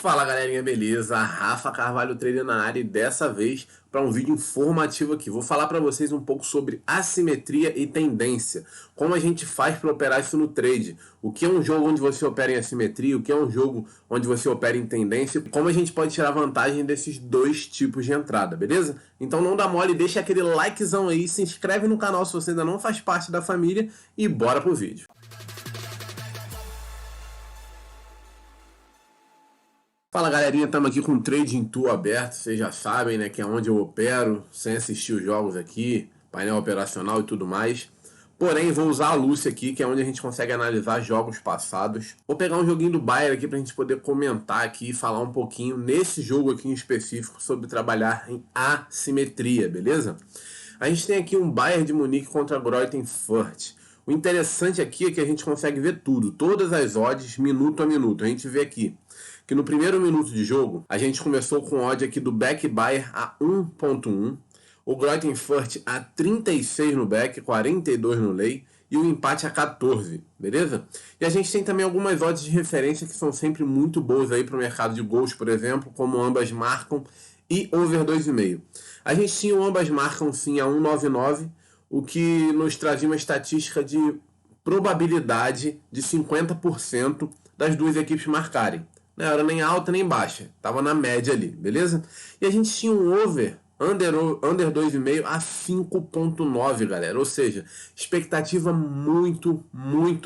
Fala galerinha, beleza? Rafa Carvalho Trader na área e dessa vez para um vídeo informativo aqui. Vou falar para vocês um pouco sobre assimetria e tendência. Como a gente faz para operar isso no trade. O que é um jogo onde você opera em assimetria, o que é um jogo onde você opera em tendência. Como a gente pode tirar vantagem desses dois tipos de entrada, beleza? Então não dá mole, deixa aquele likezão aí, se inscreve no canal se você ainda não faz parte da família e bora pro vídeo. Fala galerinha, estamos aqui com o TradingTool aberto, vocês já sabem, né, que é onde eu opero, sem assistir os jogos aqui, painel operacional e tudo mais. Porém, vou usar a Lucy aqui, que é onde a gente consegue analisar jogos passados. Vou pegar um joguinho do Bayern aqui para a gente poder comentar aqui e falar um pouquinho nesse jogo aqui em específico sobre trabalhar em assimetria, beleza? A gente tem aqui um Bayern de Munique contra Greuther Fürth. O interessante aqui é que a gente consegue ver tudo, todas as odds, minuto a minuto. A gente vê aqui que no primeiro minuto de jogo, a gente começou com odd aqui do back Bayern a 1.1, o Greuther Fürth a 36 no back, 42 no lay, e o empate a 14, beleza? E a gente tem também algumas odds de referência que são sempre muito boas aí para o mercado de gols, por exemplo, como ambas marcam e over 2,5. A gente tinha o ambas marcam sim a 1,99, o que nos trazia uma estatística de probabilidade de 50% das duas equipes marcarem. Não era nem alta nem baixa, estava na média ali, beleza? E a gente tinha um under 2,5 a 5.9, galera. Ou seja, expectativa muito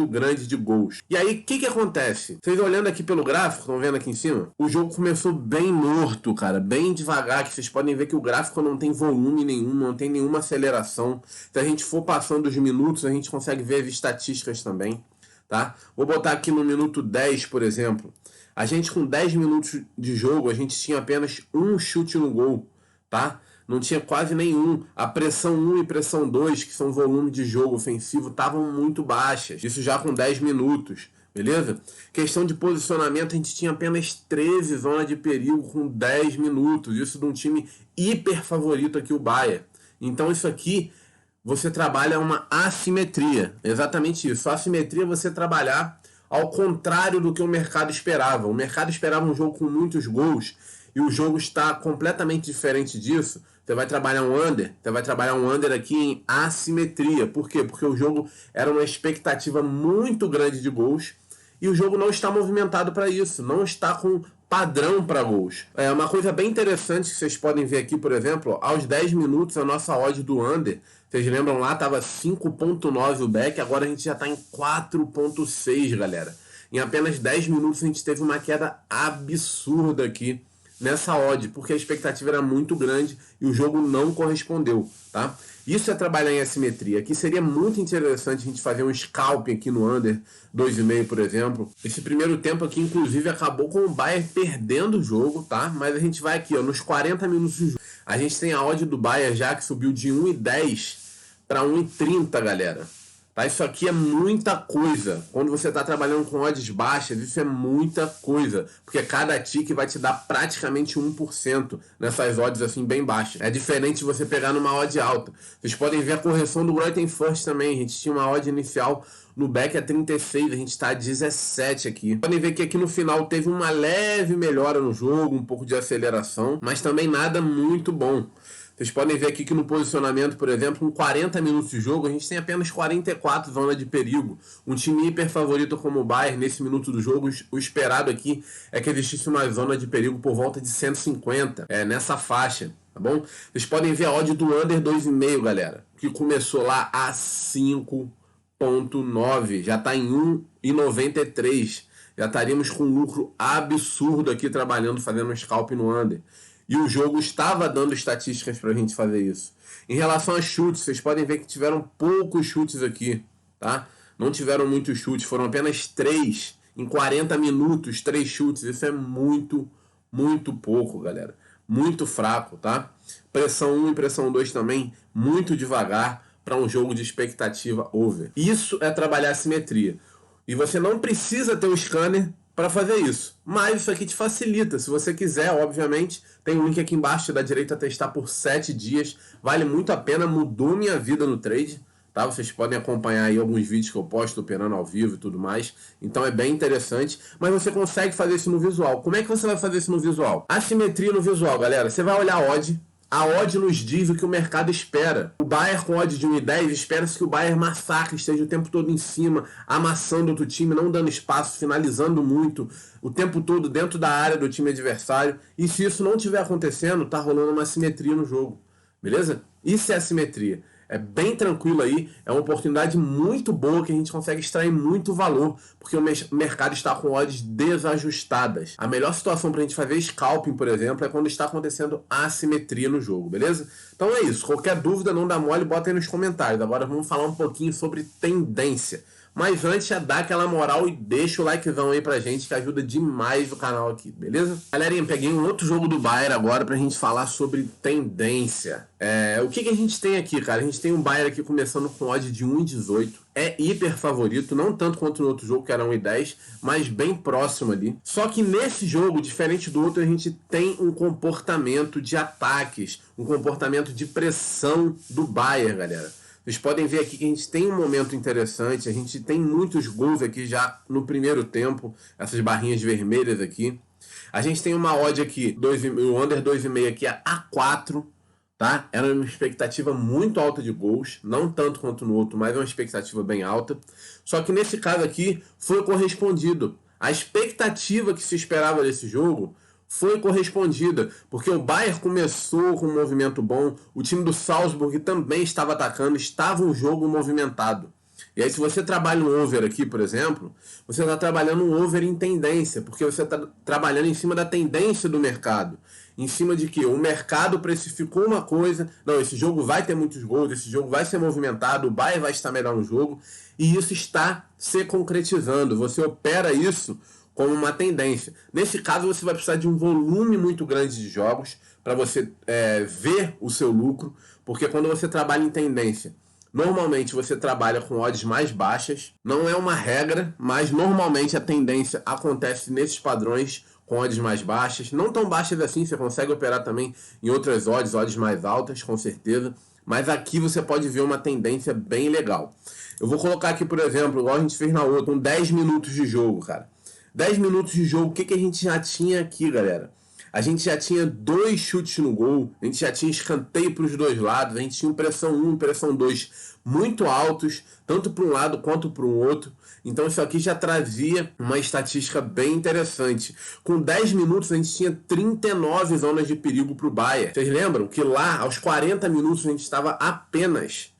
grande de gols. E aí, o que acontece? Vocês olhando aqui pelo gráfico, estão vendo aqui em cima? O jogo começou bem morto, cara, bem devagar, que vocês podem ver que o gráfico não tem volume nenhum, não tem nenhuma aceleração. Se a gente for passando os minutos, a gente consegue ver as estatísticas também, tá? Vou botar aqui no minuto 10, por exemplo. A gente com 10 minutos de jogo, a gente tinha apenas um chute no gol, tá? Não tinha quase nenhum. A pressão 1 e pressão 2, que são volume de jogo ofensivo, estavam muito baixas. Isso já com 10 minutos, beleza? Questão de posicionamento, a gente tinha apenas 13 zonas de perigo com 10 minutos. Isso de um time hiper favorito aqui, o Bayern. Então isso aqui, você trabalha uma assimetria. Exatamente isso. A assimetria é você trabalhar ao contrário do que o mercado esperava. O mercado esperava um jogo com muitos gols e o jogo está completamente diferente disso. Você vai trabalhar um under, aqui em assimetria. Por quê? Porque o jogo era uma expectativa muito grande de gols e o jogo não está movimentado para isso, não está com padrão para gols. É uma coisa bem interessante que vocês podem ver aqui, por exemplo, aos 10 minutos a nossa odd do under, vocês lembram lá, estava 5.9 o back, agora a gente já está em 4.6, galera. Em apenas 10 minutos a gente teve uma queda absurda aqui nessa odd, porque a expectativa era muito grande e o jogo não correspondeu, tá? Isso é trabalhar em assimetria. Aqui seria muito interessante a gente fazer um scalp aqui no under 2,5, por exemplo. Esse primeiro tempo aqui, inclusive, acabou com o Bayern perdendo o jogo, tá? Mas a gente vai aqui, ó, nos 40 minutos de jogo. A gente tem a odd do Bayern já que subiu de 1,10 para 1,30, galera. Tá? Isso aqui é muita coisa. Quando você está trabalhando com odds baixas, isso é muita coisa. Porque cada tick vai te dar praticamente 1% nessas odds assim bem baixas. É diferente de você pegar numa odd alta. Vocês podem ver a correção do Greuther Fürth também. A gente tinha uma odd inicial no back a 36, a gente está a 17 aqui. Podem ver que aqui no final teve uma leve melhora no jogo, um pouco de aceleração, mas também nada muito bom. Vocês podem ver aqui que no posicionamento, por exemplo, em 40 minutos de jogo, a gente tem apenas 44 zonas de perigo. Um time hiper favorito como o Bayern, nesse minuto do jogo, o esperado aqui é que existisse uma zona de perigo por volta de 150, nessa faixa, tá bom? Vocês podem ver a odd do under 2,5, galera, que começou lá a 5.9, já está em 1,93. Já estaríamos com um lucro absurdo aqui trabalhando, fazendo um scalp no under. E o jogo estava dando estatísticas para a gente fazer isso. Em relação a chutes, vocês podem ver que tiveram poucos chutes aqui, tá? Não tiveram muitos chutes, foram apenas 3 em 40 minutos, 3 chutes. Isso é muito pouco, galera. Muito fraco, tá? Pressão 1 e pressão 2 também, muito devagar para um jogo de expectativa over. Isso é trabalhar a simetria. E você não precisa ter o scanner para fazer isso, mas isso aqui te facilita. Se você quiser, obviamente, tem um link aqui embaixo da direita, testar por 7 dias, vale muito a pena, mudou minha vida no trade, tá? Vocês podem acompanhar aí alguns vídeos que eu posto operando ao vivo e tudo mais. Então é bem interessante, mas você consegue fazer isso no visual. Como é que você vai fazer isso no visual? Assimetria no visual, galera. Você vai olhar a odd. A odd nos diz o que o mercado espera. O Bayern com odd de 1,10 espera-se que o Bayern massacre, esteja o tempo todo em cima, amassando outro time, não dando espaço, finalizando muito, o tempo todo dentro da área do time adversário. E se isso não estiver acontecendo, tá rolando uma assimetria no jogo. Beleza? Isso é assimetria. É bem tranquilo aí, é uma oportunidade muito boa que a gente consegue extrair muito valor, porque o mercado está com odds desajustadas. A melhor situação para a gente fazer scalping, por exemplo, é quando está acontecendo assimetria no jogo, beleza? Então é isso, qualquer dúvida, não dá mole, bota aí nos comentários. Agora vamos falar um pouquinho sobre tendência. Mas antes, já dá aquela moral e deixa o likezão aí pra gente, que ajuda demais o canal aqui, beleza? Galerinha, peguei um outro jogo do Bayern agora pra gente falar sobre tendência. O que a gente tem aqui, cara? A gente tem um Bayern aqui começando com odd de 1,18. É hiper favorito, não tanto quanto no outro jogo, que era 1,10, mas bem próximo ali. Só que nesse jogo, diferente do outro, a gente tem um comportamento de ataques, um comportamento de pressão do Bayern, galera. Vocês podem ver aqui que a gente tem um momento interessante, a gente tem muitos gols aqui já no primeiro tempo, essas barrinhas vermelhas aqui. A gente tem uma odd aqui, o under 2,5 aqui é A4, tá? Era uma expectativa muito alta de gols, não tanto quanto no outro, mas é uma expectativa bem alta. Só que nesse caso aqui foi correspondido. A expectativa que se esperava desse jogo foi correspondida, porque o Bayern começou com um movimento bom, o time do Salzburg também estava atacando, estava um jogo movimentado. E aí se você trabalha um over aqui, por exemplo, você está trabalhando um over em tendência, porque você está trabalhando em cima da tendência do mercado. Em cima de que o mercado precificou uma coisa, não, esse jogo vai ter muitos gols, esse jogo vai ser movimentado, o Bayern vai estar melhor no jogo, e isso está se concretizando. Você opera isso como uma tendência. Nesse caso, você vai precisar de um volume muito grande de jogos para você ver o seu lucro, porque quando você trabalha em tendência, normalmente você trabalha com odds mais baixas. Não é uma regra, mas normalmente a tendência acontece nesses padrões com odds mais baixas. Não tão baixas assim, você consegue operar também em outras odds mais altas, com certeza. Mas aqui você pode ver uma tendência bem legal. Eu vou colocar aqui, por exemplo, igual a gente fez na outra, com 10 minutos de jogo, cara. 10 minutos de jogo, o que a gente já tinha aqui, galera? A gente já tinha 2 chutes no gol, a gente já tinha escanteio para os dois lados, a gente tinha pressão 1 e pressão 2 muito altos, tanto para um lado quanto para o outro. Então isso aqui já trazia uma estatística bem interessante. Com 10 minutos a gente tinha 39 zonas de perigo para o Bayern. Vocês lembram que lá, aos 40 minutos, a gente estava apenas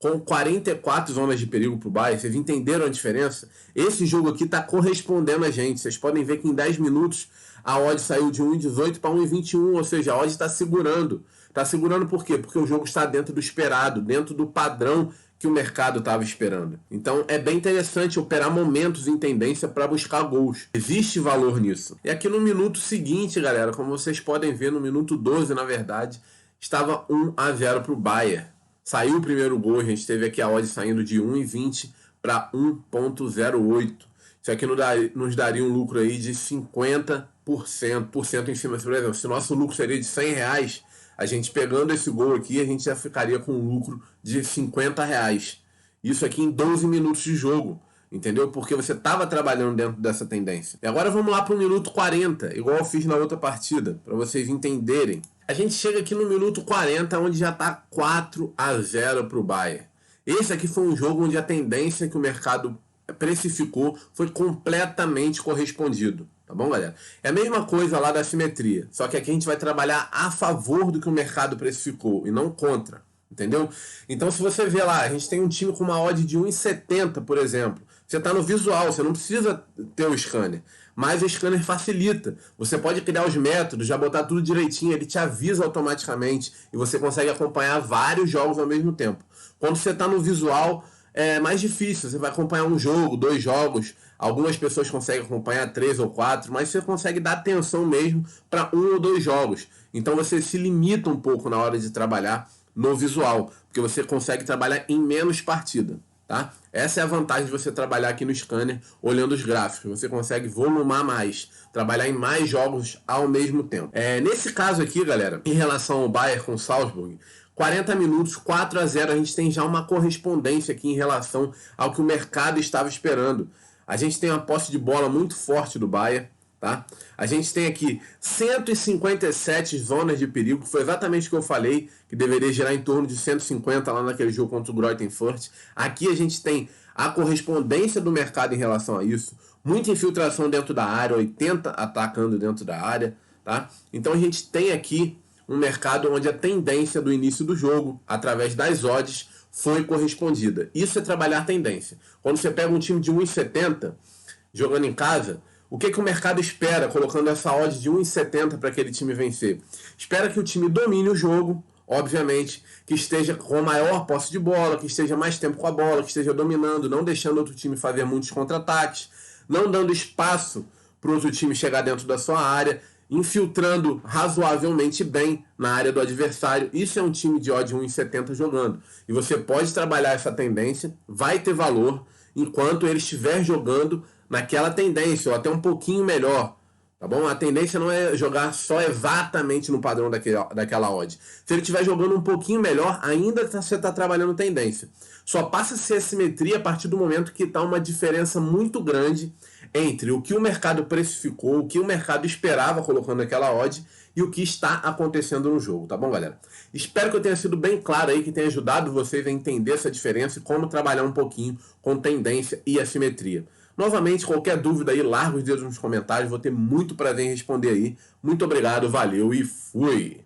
com 44 zonas de perigo para o Bayern. Vocês entenderam a diferença? Esse jogo aqui está correspondendo a gente. Vocês podem ver que em 10 minutos a odd saiu de 1,18 para 1,21, ou seja, a odd está segurando. Está segurando por quê? Porque o jogo está dentro do esperado, dentro do padrão que o mercado estava esperando. Então é bem interessante operar momentos em tendência para buscar gols. Existe valor nisso. E aqui no minuto seguinte, galera, como vocês podem ver, no minuto 12, na verdade, estava 1-0 para o Bayern. Saiu o primeiro gol, a gente teve aqui a odd saindo de 1,20 para 1,08. Isso aqui nos daria um lucro aí de 50% em cima. Por exemplo, se nosso lucro seria de R$100, a gente pegando esse gol aqui, a gente já ficaria com um lucro de R$50. Isso aqui em 12 minutos de jogo, entendeu? Porque você estava trabalhando dentro dessa tendência. E agora vamos lá para o minuto 40, igual eu fiz na outra partida, para vocês entenderem. A gente chega aqui no minuto 40, onde já está 4-0 para o Bayern. Esse aqui foi um jogo onde a tendência que o mercado precificou foi completamente correspondido. Tá bom, galera? É a mesma coisa lá da simetria, só que aqui a gente vai trabalhar a favor do que o mercado precificou e não contra, entendeu? Então, se você vê lá, a gente tem um time com uma odd de 1,70, por exemplo. Você está no visual, você não precisa ter o scanner, mas o scanner facilita. Você pode criar os métodos, já botar tudo direitinho, ele te avisa automaticamente e você consegue acompanhar vários jogos ao mesmo tempo. Quando você está no visual, é mais difícil. Você vai acompanhar um jogo, 2 jogos. Algumas pessoas conseguem acompanhar 3 ou 4, mas você consegue dar atenção mesmo para 1 ou 2 jogos. Então você se limita um pouco na hora de trabalhar no visual, porque você consegue trabalhar em menos partida, tá? Essa é a vantagem de você trabalhar aqui no scanner olhando os gráficos. Você consegue volumar mais, trabalhar em mais jogos ao mesmo tempo. Nesse caso aqui, galera, em relação ao Bayern com o Salzburg, 40 minutos, 4-0, a gente tem já uma correspondência aqui em relação ao que o mercado estava esperando. A gente tem uma posse de bola muito forte do Bayern, tá? A gente tem aqui 157 zonas de perigo, que foi exatamente o que eu falei, que deveria gerar em torno de 150 lá naquele jogo contra o Greuther Fürth. Aqui a gente tem a correspondência do mercado em relação a isso, muita infiltração dentro da área, 80 atacando dentro da área, tá? Então a gente tem aqui um mercado onde a tendência do início do jogo, através das odds, foi correspondida. Isso é trabalhar tendência. Quando você pega um time de 1,70 jogando em casa, o que o mercado espera, colocando essa odd de 1,70 para aquele time vencer? Espera que o time domine o jogo, obviamente, que esteja com maior posse de bola, que esteja mais tempo com a bola, que esteja dominando, não deixando outro time fazer muitos contra-ataques, não dando espaço para o outro time chegar dentro da sua área, infiltrando razoavelmente bem na área do adversário. Isso é um time de odd 1,70 jogando. E você pode trabalhar essa tendência, vai ter valor, enquanto ele estiver jogando naquela tendência, ou até um pouquinho melhor, tá bom? A tendência não é jogar só exatamente no padrão daquela odd. Se ele estiver jogando um pouquinho melhor, ainda você está trabalhando tendência. Só passa a ser assimetria a partir do momento que está uma diferença muito grande entre o que o mercado precificou, o que o mercado esperava colocando aquela odd e o que está acontecendo no jogo, tá bom, galera? Espero que eu tenha sido bem claro aí, que tenha ajudado vocês a entender essa diferença e como trabalhar um pouquinho com tendência e assimetria. Novamente, qualquer dúvida aí, larga os dedos nos comentários, vou ter muito prazer em responder aí. Muito obrigado, valeu e fui!